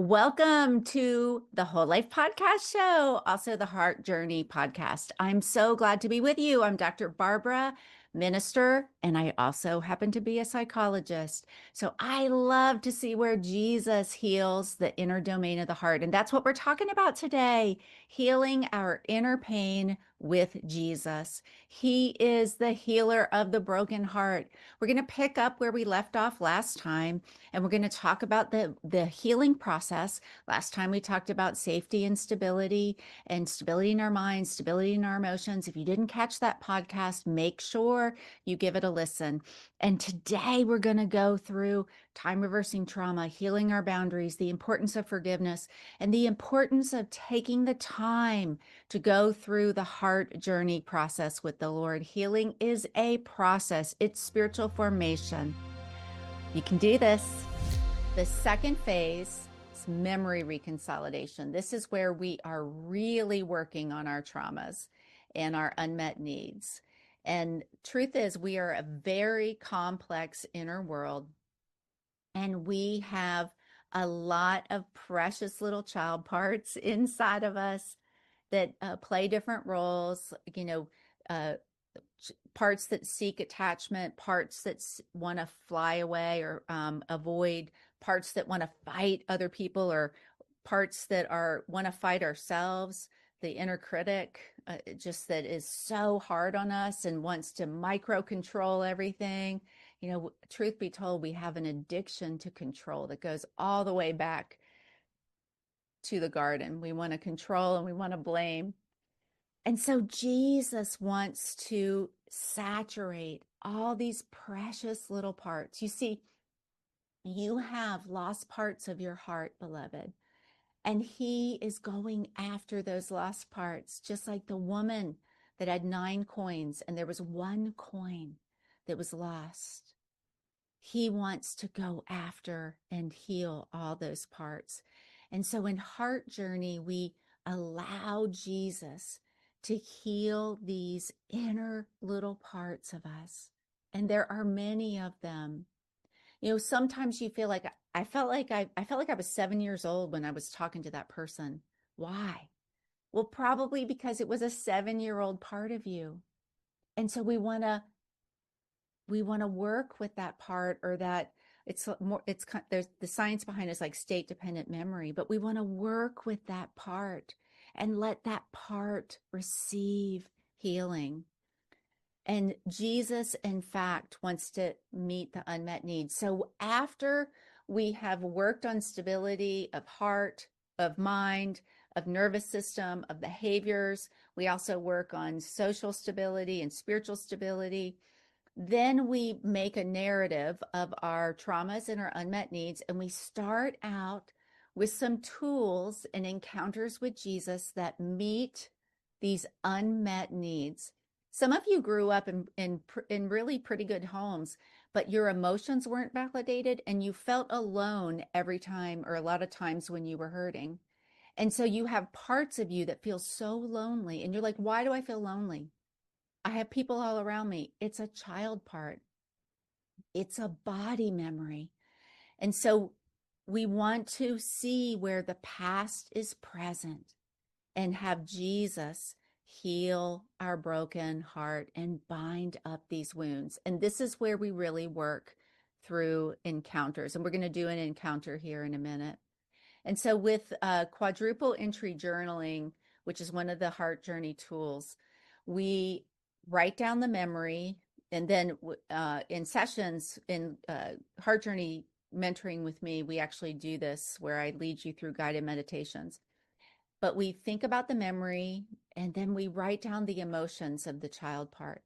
Welcome to the Whole Life Podcast Show, also the Heart Journey Podcast. I'm so glad to be with you. I'm Dr. Barbara, minister, and I also happen to be a psychologist. So I love to see where Jesus heals the inner domain of the heart. And that's what we're talking about today, healing our inner pain with Jesus. He is the healer of the broken heart. We're going to pick up where we left off last time, and we're going to talk about the healing process. Last time we talked about safety and stability in our minds, stability in our emotions. If you didn't catch that podcast, make sure you give it a listen. And today we're going to go through time reversing trauma, healing our boundaries, the importance of forgiveness, and the importance of taking the time to go through the heart journey process with the Lord. Healing is a process, it's spiritual formation. You can do this. The second phase is memory reconsolidation. This is where we are really working on our traumas and our unmet needs. And truth is, we are a very complex inner world, and we have a lot of precious little child parts inside of us that play different roles, uh, parts that seek attachment, parts that want to fly away or avoid, parts that want to fight other people, or parts that want to fight ourselves. The inner critic, just that is so hard on us and wants to micro control everything. Truth be told, we have an addiction to control that goes all the way back to the garden. We want to control and we want to blame. And so Jesus wants to saturate all these precious little parts. You see, you have lost parts of your heart, beloved, and he is going after those lost parts, just like the woman that had 9 coins and there was 1 coin that was lost. He wants to go after and heal all those parts. And so in Heart Journey, we allow Jesus to heal these inner little parts of us. And there are many of them. Sometimes you feel like I felt like I was 7 years old when I was talking to that person. Why? Well, probably because it was a 7-year-old part of you. And so we want to work with that part, or that there's the science behind it is like state dependent memory, but we want to work with that part and let that part receive healing. And Jesus, in fact, wants to meet the unmet needs. So after we have worked on stability of heart, of mind, of nervous system, of behaviors, we also work on social stability and spiritual stability. Then we make a narrative of our traumas and our unmet needs, and we start out with some tools and encounters with Jesus that meet these unmet needs. Some of you grew up in really pretty good homes, but your emotions weren't validated, and you felt alone every time, or a lot of times, when you were hurting. And so you have parts of you that feel so lonely, and you're like, why do I feel lonely? I have people all around me. It's a child part. It's a body memory. And so we want to see where the past is present and have Jesus heal our broken heart and bind up these wounds. And this is where we really work through encounters. And we're going to do an encounter here in a minute. And so with quadruple entry journaling, which is one of the Heart Journey tools, we write down the memory. And then in sessions in Heart Journey mentoring with me, we actually do this where I lead you through guided meditations. But we think about the memory, and then we write down the emotions of the child part.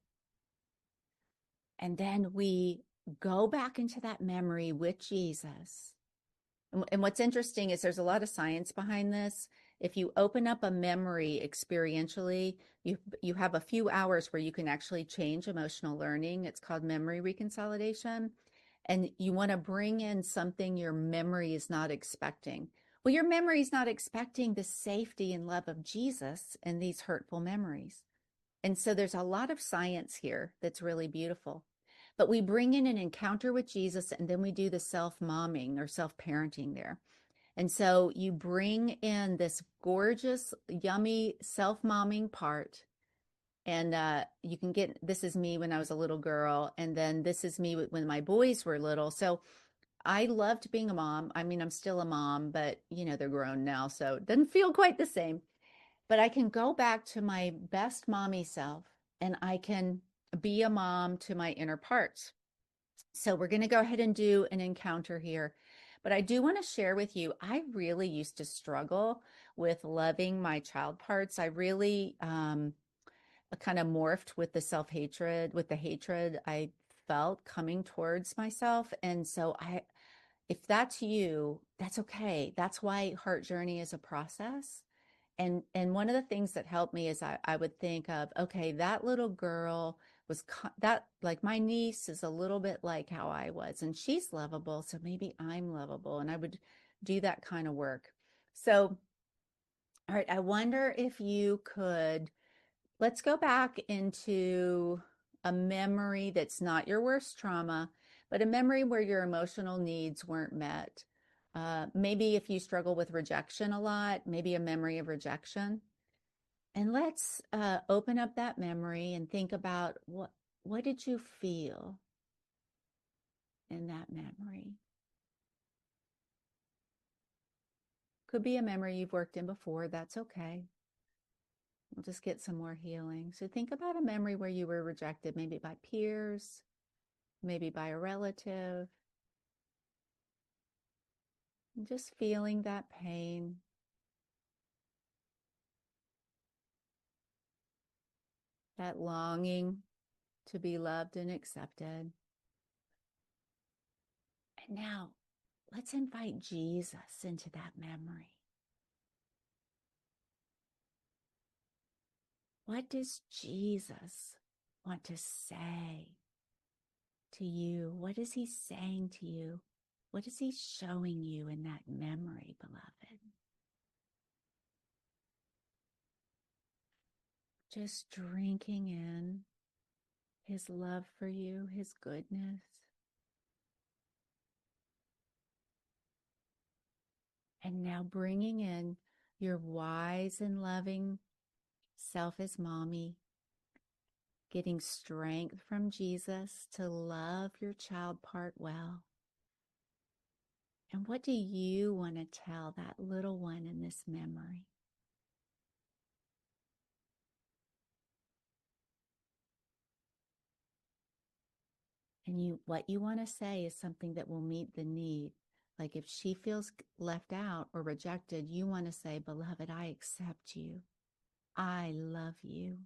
And then we go back into that memory with Jesus. And what's interesting is there's a lot of science behind this. If you open up a memory experientially, you have a few hours where you can actually change emotional learning. It's called memory reconsolidation. And you want to bring in something your memory is not expecting. Well, your memory is not expecting the safety and love of Jesus in these hurtful memories. And so there's a lot of science here that's really beautiful. But we bring in an encounter with Jesus, and then we do the self-momming or self-parenting there. And so you bring in this gorgeous, yummy, self-momming part. And you can get, this is me when I was a little girl. And then this is me when my boys were little. So I loved being a mom. I mean, I'm still a mom, but they're grown now. So it doesn't feel quite the same. But I can go back to my best mommy self and I can be a mom to my inner parts. So we're going to go ahead and do an encounter here. But I do want to share with you, I really used to struggle with loving my child parts. I really kind of morphed with the self-hatred, with the hatred I felt coming towards myself. And so if that's you, that's okay. That's why Heart Journey is a process. And one of the things that helped me is I would think of, okay, that little girl was that, like, my niece is a little bit like how I was, and she's lovable, so maybe I'm lovable. And I would do that kind of work. So, all right, I wonder if you could, let's go back into a memory that's not your worst trauma, but a memory where your emotional needs weren't met. Maybe if you struggle with rejection a lot, maybe a memory of rejection. And let's open up that memory and think about what did you feel in that memory? Could be a memory you've worked in before. That's okay. We'll just get some more healing. So think about a memory where you were rejected, maybe by peers, maybe by a relative. And just feeling that pain. That longing to be loved and accepted. And now let's invite Jesus into that memory. What does Jesus want to say to you? What is he saying to you? What is he showing you in that memory, beloved? Just drinking in his love for you, his goodness. And now bringing in your wise and loving self as mommy, getting strength from Jesus to love your child part well. And what do you want to tell that little one in this memory? And what you want to say is something that will meet the need. Like if she feels left out or rejected, you want to say, beloved, I accept you. I love you.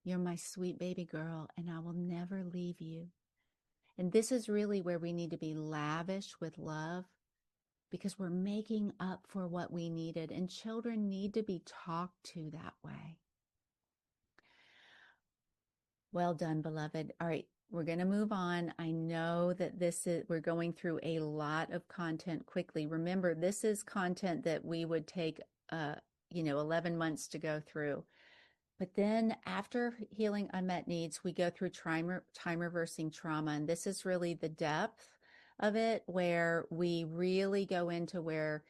You're my sweet baby girl, and I will never leave you. And this is really where we need to be lavish with love, because we're making up for what we needed, and children need to be talked to that way. Well done, beloved. All right, we're going to move on. I know that we're going through a lot of content quickly. Remember, this is content that we would take, 11 months to go through. But then after healing unmet needs, we go through time reversing trauma. And this is really the depth of it, where we really go into where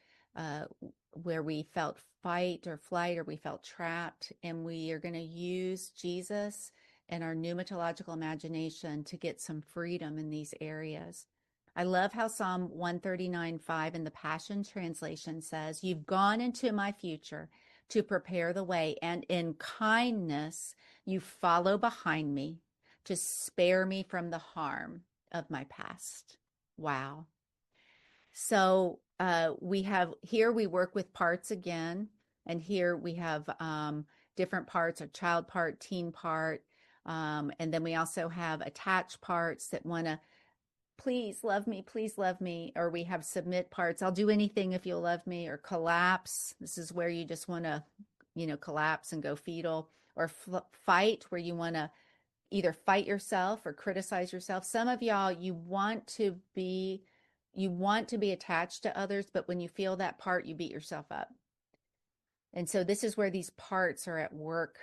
we felt fight or flight, or we felt trapped. And we are going to use Jesus and our pneumatological imagination to get some freedom in these areas. I love how Psalm 139:5 in the Passion Translation says, "You've gone into my future to prepare the way, and in kindness you follow behind me to spare me from the harm of my past." Wow. So we work with parts again, and here we have different parts: a child part, teen part, and then we also have attached parts that want to please love me, or we have submit parts. I'll do anything if you'll love me, or collapse. This is where you just want to, collapse and go fetal, or fight, where you want to either fight yourself or criticize yourself. Some of y'all, you want to be attached to others, but when you feel that part, you beat yourself up. And so this is where these parts are at work.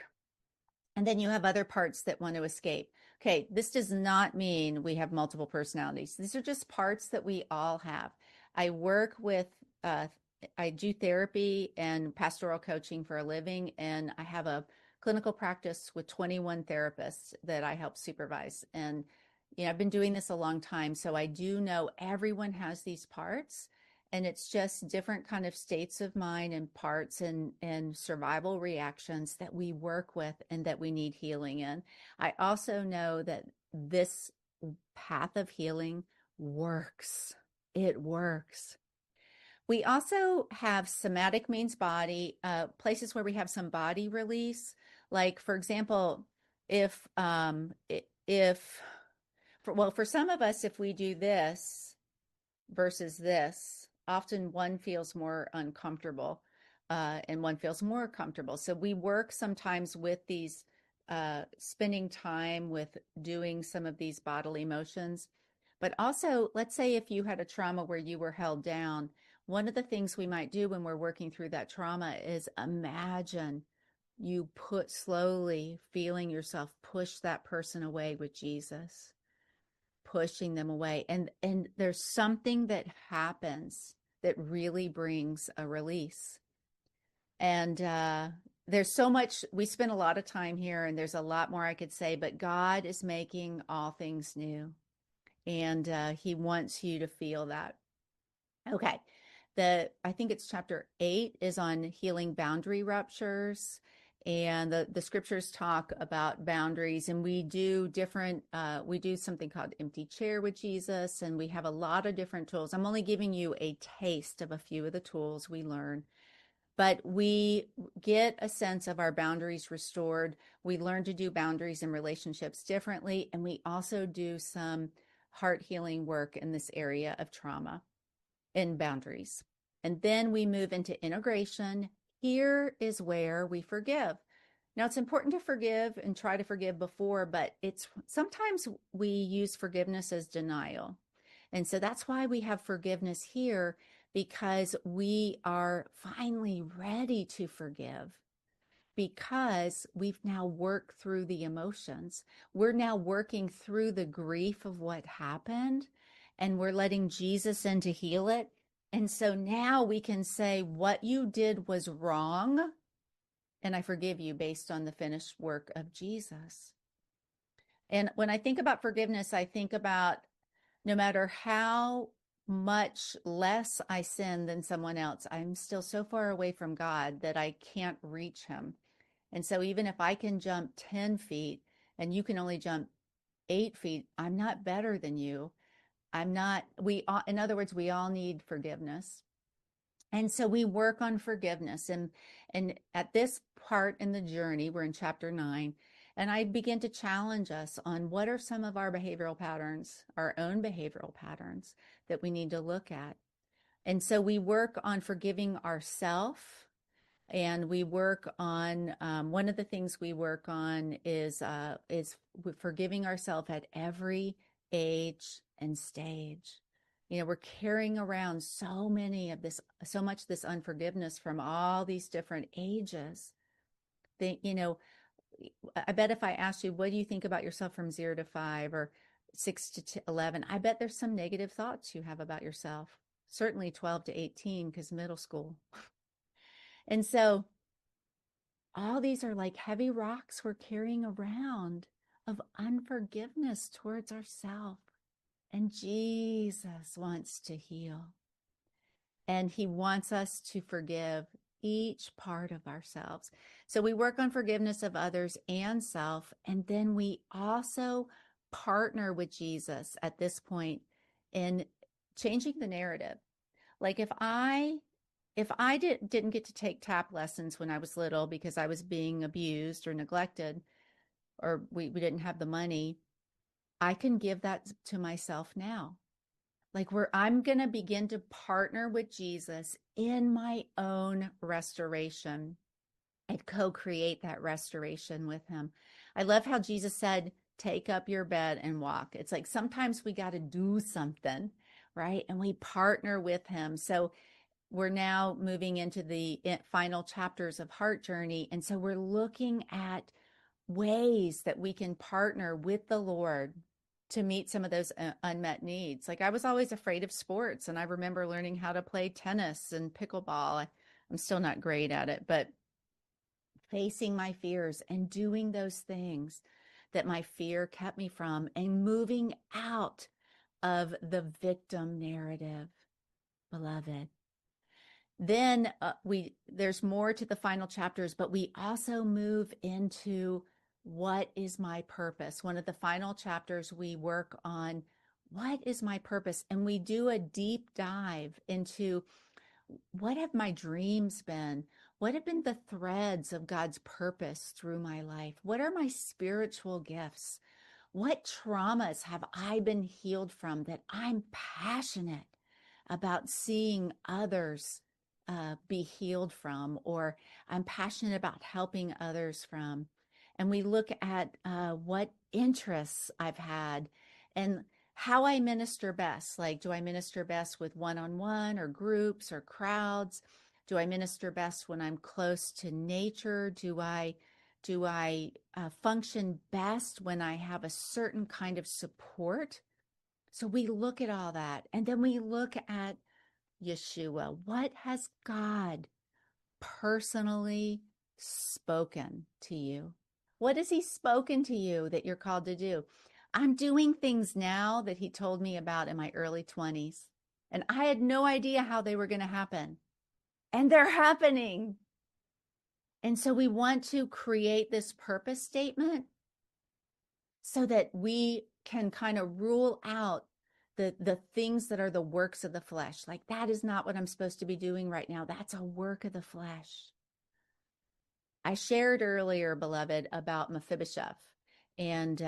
And then you have other parts that want to escape. Okay, this does not mean we have multiple personalities. These are just parts that we all have. I work with I do therapy and pastoral coaching for a living, and I have a clinical practice with 21 therapists that I help supervise. And I've been doing this a long time, so I do know everyone has these parts, and it's just different kind of states of mind and parts and survival reactions that we work with and that we need healing in. I also know that this path of healing works. It works. We also have somatic means body, places where we have some body release. Like, for example, if for some of us, if we do this versus this, often one feels more uncomfortable, and one feels more comfortable. So we work sometimes with these, spending time with doing some of these bodily motions. But also, let's say if you had a trauma where you were held down, one of the things we might do when we're working through that trauma is imagine you put slowly feeling yourself push that person away with Jesus, pushing them away. And there's something that happens that really brings a release. And there's so much, we spend a lot of time here, and there's a lot more I could say, but God is making all things new. And he wants you to feel that. Okay. I think it's chapter 8 is on healing boundary ruptures. And the scriptures talk about boundaries, and we do we do something called empty chair with Jesus, and we have a lot of different tools. I'm only giving you a taste of a few of the tools we learn, but we get a sense of our boundaries restored. We learn to do boundaries in relationships differently, and we also do some heart healing work in this area of trauma and boundaries. And then we move into integration. Here is where we forgive. Now, it's important to forgive and try to forgive before, but it's sometimes we use forgiveness as denial. And so that's why we have forgiveness here, because we are finally ready to forgive, because we've now worked through the emotions. We're now working through the grief of what happened, and we're letting Jesus in to heal it. And so now we can say, what you did was wrong, and I forgive you based on the finished work of Jesus. And when I think about forgiveness, I think about no matter how much less I sin than someone else, I'm still so far away from God that I can't reach him. And so even if I can jump 10 feet and you can only jump 8 feet, I'm not better than you. I'm not, in other words, we all need forgiveness. And so we work on forgiveness. And at this part in the journey, we're in chapter 9, and I begin to challenge us on what are some of our behavioral patterns, our own behavioral patterns that we need to look at. And so we work on forgiving ourselves. And we work on one of the things we work on is forgiving ourselves at every age and stage. We're carrying around so much this unforgiveness from all these different ages. I bet if I asked you, what do you think about yourself from 0 to 5 or 6 to 11? I bet there's some negative thoughts you have about yourself. Certainly 12 to 18, because middle school. And so all these are like heavy rocks we're carrying around of unforgiveness towards ourselves. And Jesus wants to heal. And he wants us to forgive each part of ourselves. So we work on forgiveness of others and self. And then we also partner with Jesus at this point in changing the narrative. Like if I didn't get to take tap lessons when I was little because I was being abused or neglected, or we didn't have the money, I can give that to myself now. Like I'm going to begin to partner with Jesus in my own restoration and co-create that restoration with him. I love how Jesus said, take up your bed and walk. It's like sometimes we got to do something, right? And we partner with him. So we're now moving into the final chapters of Heart Journey. And so we're looking at ways that we can partner with the Lord to meet some of those unmet needs. Like I was always afraid of sports, and I remember learning how to play tennis and pickleball. I'm still not great at it, but facing my fears and doing those things that my fear kept me from and moving out of the victim narrative, beloved. Then there's more to the final chapters, but we also move into what is my purpose. One of the final chapters we work on what is my purpose, and we do a deep dive into what have my dreams been? What have been the threads of God's purpose through my life? What are my spiritual gifts? What traumas have I been healed from that I'm passionate about seeing others be healed from, or I'm passionate about helping others from? And we look at what interests I've had and how I minister best. Like, do I minister best with one-on-one or groups or crowds? Do I minister best when I'm close to nature? Do I function best when I have a certain kind of support? So we look at all that, and then we look at Yeshua. What has God personally spoken to you? What has he spoken to you that you're called to do? I'm doing things now that he told me about in my early 20s, and I had no idea how they were going to happen. And they're happening. And so we want to create this purpose statement so that we can kind of rule out the things that are the works of the flesh. Like, that is not what I'm supposed to be doing right now. That's a work of the flesh. I shared earlier, beloved, about Mephibosheth, and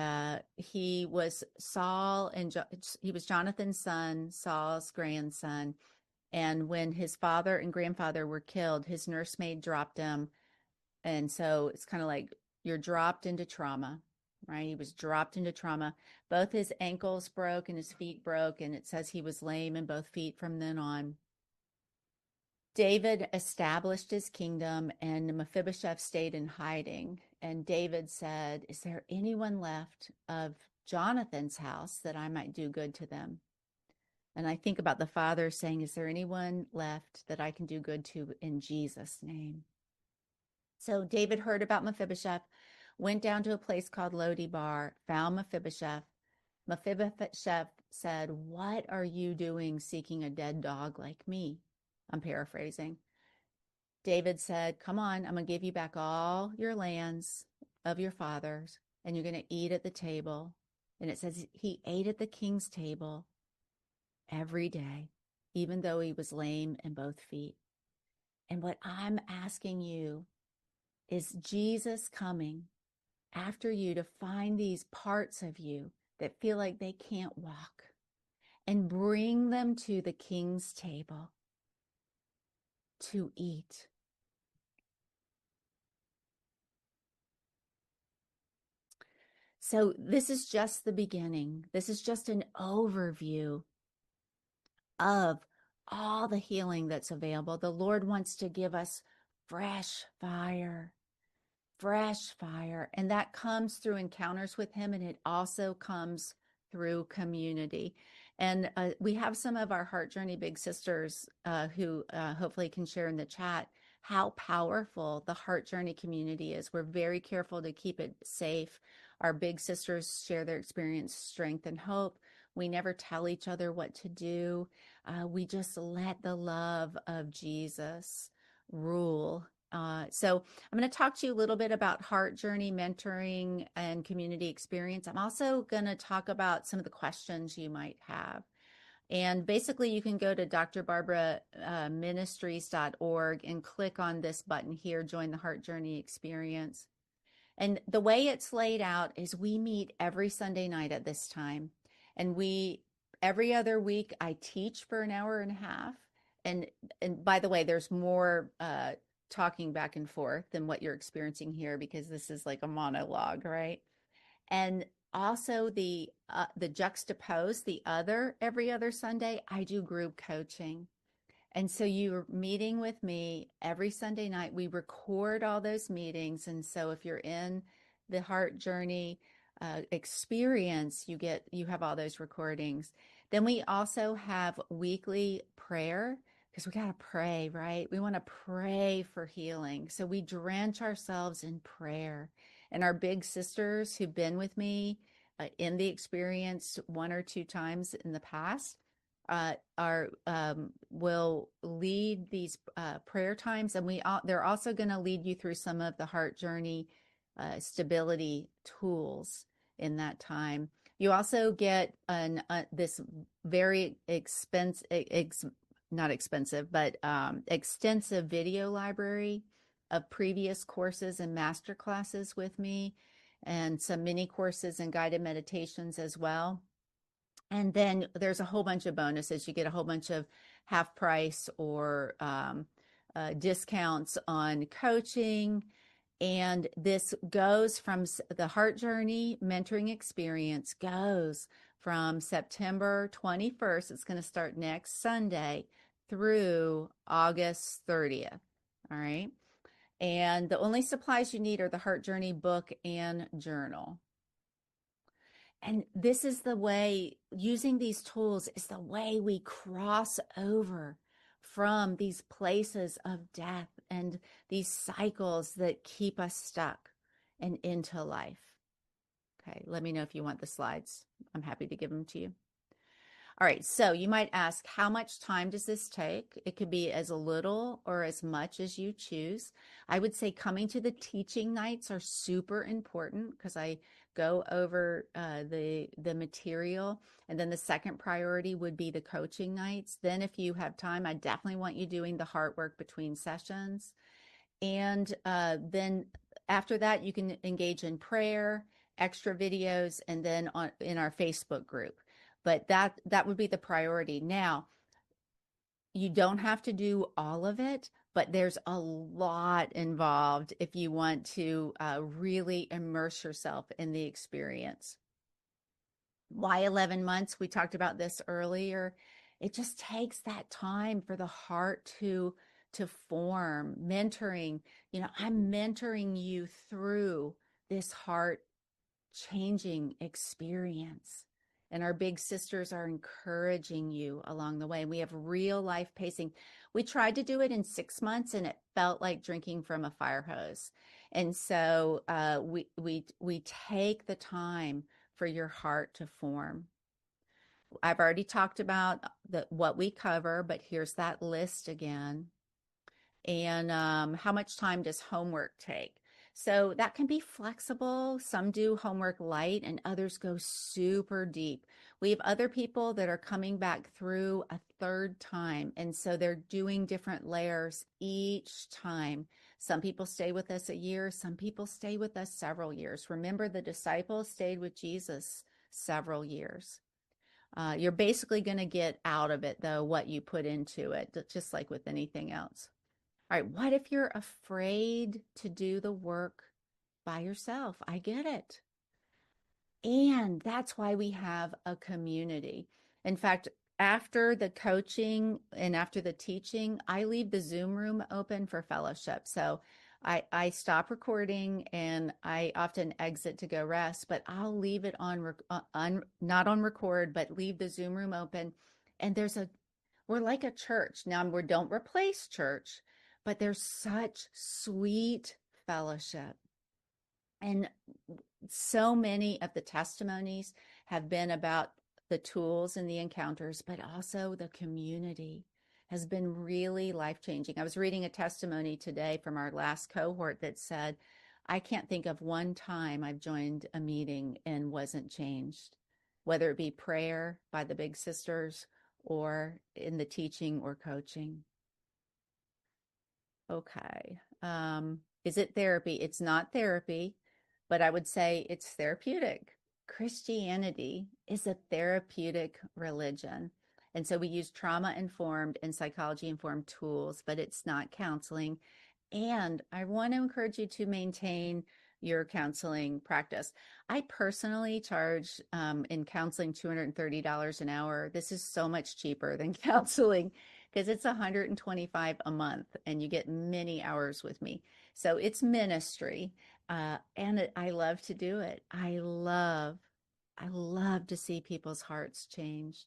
he was Saul and he was Jonathan's son, Saul's grandson. And when his father and grandfather were killed, his nursemaid dropped him. And so it's kind of like you're dropped into trauma, right? He was dropped into trauma. Both his ankles broke and his feet broke, and it says he was lame in both feet from then on. David established his kingdom, and Mephibosheth stayed in hiding. And David said, is there anyone left of Jonathan's house that I might do good to them? And I think about the father saying, is there anyone left that I can do good to in Jesus' name? So David heard about Mephibosheth, went down to a place called Lo-debar, found Mephibosheth. Mephibosheth said, what are you doing seeking a dead dog like me? I'm paraphrasing. David said, come on, I'm going to give you back all your lands of your fathers, and you're going to eat at the table. And it says he ate at the king's table every day, even though he was lame in both feet. And what I'm asking you is Jesus coming after you to find these parts of you that feel like they can't walk and bring them to the king's table to eat. So this is just the beginning. This is just an overview of all the healing that's available. The Lord wants to give us fresh fire, and that comes through encounters with him, and it also comes through community. And we have some of our Heart Journey Big Sisters who hopefully can share in the chat how powerful the Heart Journey community is. We're very careful to keep it safe. Our big sisters share their experience, strength, and hope. We never tell each other what to do. We just let the love of Jesus rule. So I'm going to talk to you a little bit about Heart Journey mentoring and community experience. I'm also going to talk about some of the questions you might have. And basically, you can go to drbarbaraministries.org and click on this button here, Join the Heart Journey Experience. And the way it's laid out is we meet every Sunday night at this time. And every other week, I teach for an hour and a half. And by the way, there's more talking back and forth than what you're experiencing here, because this is like a monologue, right? And also the juxtapose, every other Sunday, I do group coaching. And so you're meeting with me every Sunday night. We record all those meetings. And so if you're in the Heart Journey experience, you have all those recordings. Then we also have weekly prayer because we got to pray, right? We want to pray for healing. So we drench ourselves in prayer. And our big sisters who've been with me in the experience one or two times in the past are will lead these prayer times, and they're also going to lead you through some of the heart journey stability tools in that time. You also get this very not expensive, but extensive video library of previous courses and master classes with me, and some mini courses and guided meditations as well. And then there's a whole bunch of bonuses. You get a whole bunch of half price or discounts on coaching. And this goes from the Heart Journey Mentoring Experience goes from September 21st. It's going to start next Sunday through August 30th. All right. And the only supplies you need are the Heart Journey book and journal. And this is the way, using these tools is the way we cross over from these places of death and these cycles that keep us stuck and into life. Okay, let me know if you want the slides. I'm happy to give them to you. All right, so you might ask, how much time does this take? It could be as little or as much as you choose. I would say coming to the teaching nights are super important because I go over the material. And then the second priority would be the coaching nights. Then if you have time, I definitely want you doing the heart work between sessions. And then after that, you can engage in prayer, extra videos, and then in our Facebook group. But that would be the priority. Now, you don't have to do all of it, but there's a lot involved if you want to really immerse yourself in the experience. Why 11 months? We talked about this earlier. It just takes that time for the heart to form. Mentoring, I'm mentoring you through this heart changing experience. And our big sisters are encouraging you along the way. And we have real life pacing. We tried to do it in 6 months and it felt like drinking from a fire hose. And so we take the time for your heart to form. I've already talked about what we cover, but here's that list again. And how much time does homework take? So that can be flexible. Some do homework light and others go super deep. We have other people that are coming back through a third time. And so they're doing different layers each time. Some people stay with us a year. Some people stay with us several years. Remember, the disciples stayed with Jesus several years. You're basically going to get out of it, though, what you put into it, just like with anything else. All right, what if you're afraid to do the work by yourself? I get it. And that's why we have a community. In fact, after the coaching and after the teaching, I leave the Zoom room open for fellowship. So I stop recording and I often exit to go rest, but I'll leave it not on record, but leave the Zoom room open. And we're like a church. Now, we don't replace church, but there's such sweet fellowship. And so many of the testimonies have been about the tools and the encounters, but also the community has been really life-changing. I was reading a testimony today from our last cohort that said, I can't think of one time I've joined a meeting and wasn't changed, whether it be prayer by the big sisters or in the teaching or coaching. Okay. Is it therapy? It's not therapy, but I would say it's therapeutic. Christianity is a therapeutic religion. And so we use trauma-informed and psychology-informed tools, but it's not counseling. And I want to encourage you to maintain your counseling practice. I personally charge in counseling $230 an hour. This is so much cheaper than counseling because it's $125 a month and you get many hours with me. So it's ministry. I love to do it. I love to see people's hearts changed.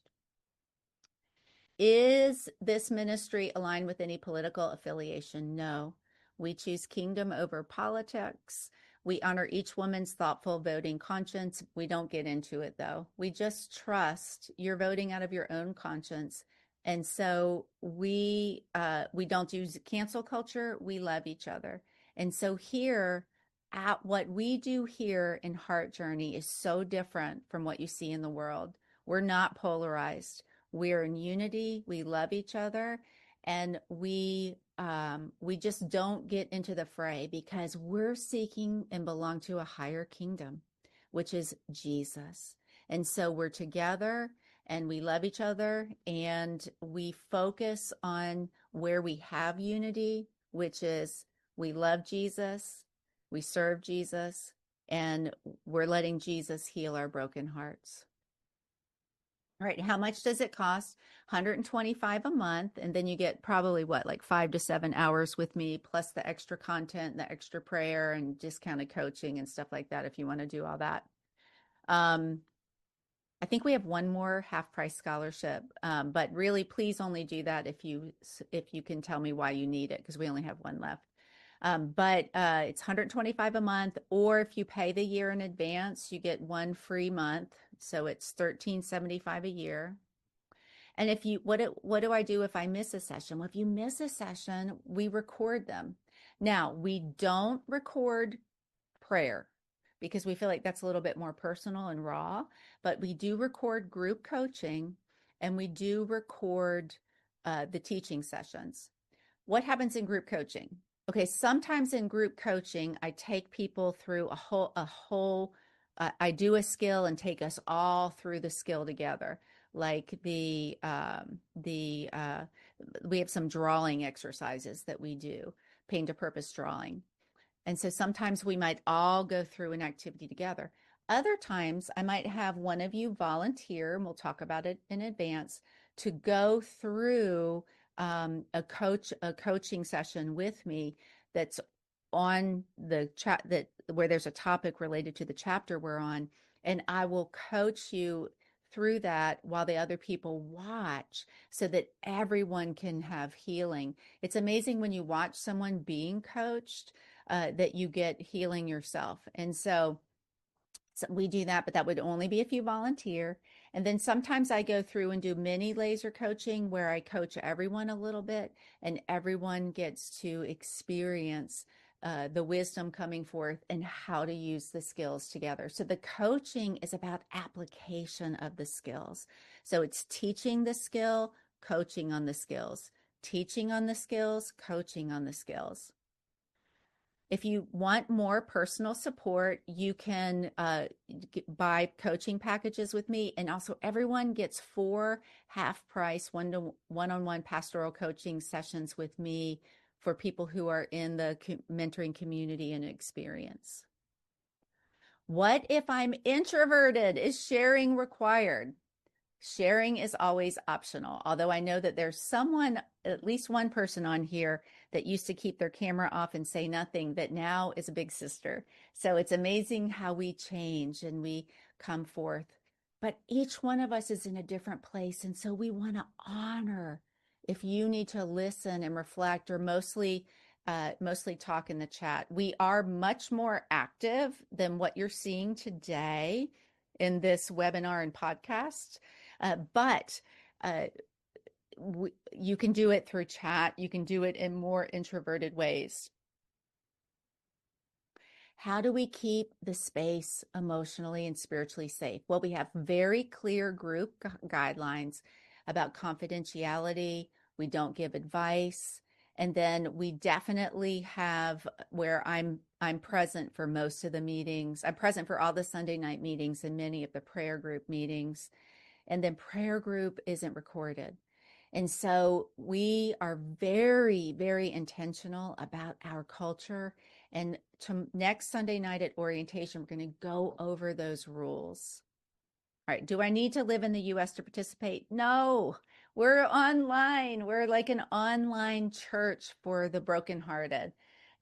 Is this ministry aligned with any political affiliation? No. We choose kingdom over politics. We honor each woman's thoughtful voting conscience. We don't get into it though. We just trust you're voting out of your own conscience. And so we don't use cancel culture. We love each other. And so here, at what we do here in Heart Journey is so different from what you see in the world. We're not polarized. We're in unity. We love each other, and we just don't get into the fray because we're seeking and belong to a higher kingdom, which is Jesus. And so we're together and we love each other and we focus on where we have unity, which is we love Jesus, we serve Jesus, and we're letting Jesus heal our broken hearts. All right, how much does it cost? 125 a month, and then you get probably what, like 5 to 7 hours with me, plus the extra content, the extra prayer, and discounted coaching and stuff like that if you want to do all that. I think we have one more half price scholarship, but really, please only do that if you can tell me why you need it, because we only have one left. But it's 125 a month, or if you pay the year in advance, you get one free month. So it's $13.75 a year. And if you, what do I do if I miss a session? Well, if you miss a session, we record them. Now, we don't record prayer because we feel like that's a little bit more personal and raw, but we do record group coaching and we do record the teaching sessions. What happens in group coaching? Okay, sometimes in group coaching, I take people through I do a skill and take us all through the skill together. Like we have some drawing exercises that we do, pain to purpose drawing. And so sometimes we might all go through an activity together. Other times I might have one of you volunteer, and we'll talk about it in advance, to go through a coaching session with me that's on the chat, that where there's a topic related to the chapter we're on, and I will coach you through that while the other people watch so that everyone can have healing. It's amazing when you watch someone being coached that you get healing yourself. And so we do that, but that would only be if you volunteer. And then sometimes I go through and do mini laser coaching where I coach everyone a little bit and everyone gets to experience the wisdom coming forth and how to use the skills together. So the coaching is about application of the skills. So it's teaching the skill, coaching on the skills, teaching on the skills, coaching on the skills. If you want more personal support, you can buy coaching packages with me. And also everyone gets 4 half-price one-on-one pastoral coaching sessions with me for people who are in the mentoring community and experience. What if I'm introverted? Is sharing required? Sharing is always optional, although I know that there's someone, at least one person on here that used to keep their camera off and say nothing, that now is a big sister. So it's amazing how we change and we come forth. But each one of us is in a different place. And so we want to honor if you need to listen and reflect or mostly talk in the chat. We are much more active than what you're seeing today in this webinar and podcast. But you can do it through chat. You can do it in more introverted ways. How do we keep the space emotionally and spiritually safe? Well, we have very clear group guidelines about confidentiality. We don't give advice. And then we definitely have where I'm present for most of the meetings. I'm present for all the Sunday night meetings and many of the prayer group meetings. And then prayer group isn't recorded. And so we are very, very intentional about our culture. And next Sunday night at orientation, we're going to go over those rules. All right. Do I need to live in the US to participate? No, we're online. We're like an online church for the brokenhearted.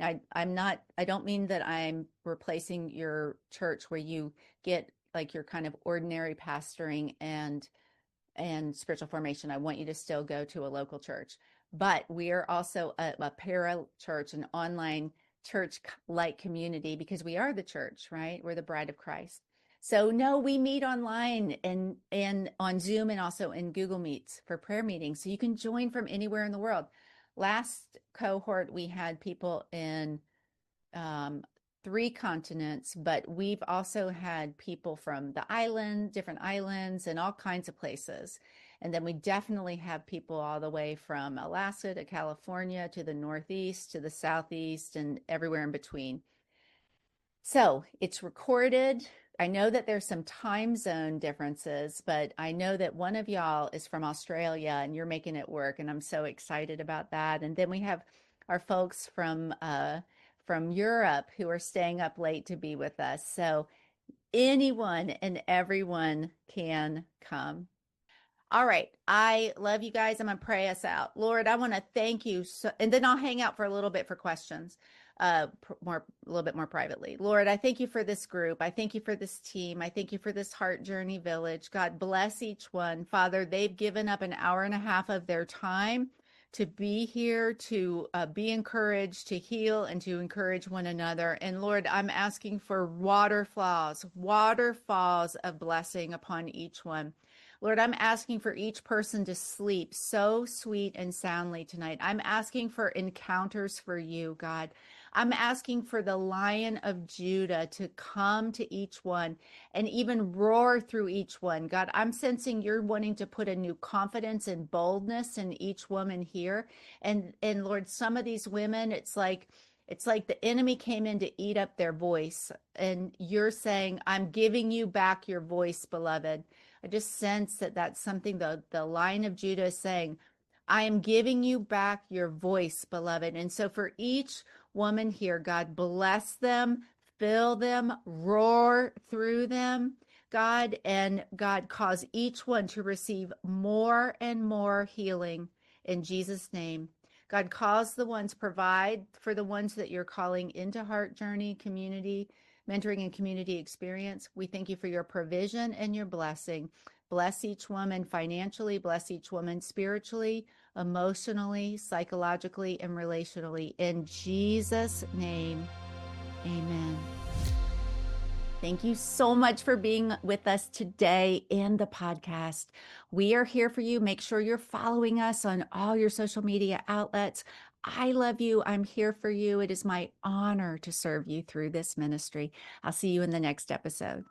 I don't mean that I'm replacing your church where you get like your kind of ordinary pastoring and spiritual formation. I want you to still go to a local church, but we are also a para church, an online church like community, because we are the church, right? We're the bride of Christ. So no, we meet online and on Zoom and also in Google Meets for prayer meetings. So you can join from anywhere in the world. Last cohort, we had people in 3 continents, but we've also had people from the island, different islands, and all kinds of places. And then we definitely have people all the way from Alaska to California to the Northeast to the Southeast and everywhere in between. So it's recorded. I know that there's some time zone differences, but I know that one of y'all is from Australia and you're making it work, and I'm so excited about that. And then we have our folks from Europe who are staying up late to be with us. So anyone and everyone can come. All right. I love you guys. I'm going to pray us out. Lord, I want to thank you. And then I'll hang out for a little bit for questions, a little bit more privately. Lord, I thank you for this group. I thank you for this team. I thank you for this Heart Journey Village. God bless each one. Father, they've given up an hour and a half of their time to be here, to be encouraged, to heal, and to encourage one another. And Lord, I'm asking for waterfalls of blessing upon each one. Lord, I'm asking for each person to sleep so sweet and soundly tonight. I'm asking for encounters for you, God. I'm asking for the Lion of Judah to come to each one and even roar through each one. God, I'm sensing you're wanting to put a new confidence and boldness in each woman here. And Lord, some of these women, it's like the enemy came in to eat up their voice. And you're saying, I'm giving you back your voice, beloved. I just sense that that's something the Lion of Judah is saying, I am giving you back your voice, beloved. And so for each woman here, God bless them, fill them, roar through them, God, and God cause each one to receive more and more healing in Jesus' name. God, cause the ones, provide for the ones that you're calling into Heart Journey community, mentoring and community experience. We thank you for your provision and your blessing. Bless each woman financially, bless each woman spiritually, emotionally, psychologically, and relationally. In Jesus' name, amen. Thank you so much for being with us today in the podcast. We are here for you. Make sure you're following us on all your social media outlets. I love you. I'm here for you. It is my honor to serve you through this ministry. I'll see you in the next episode.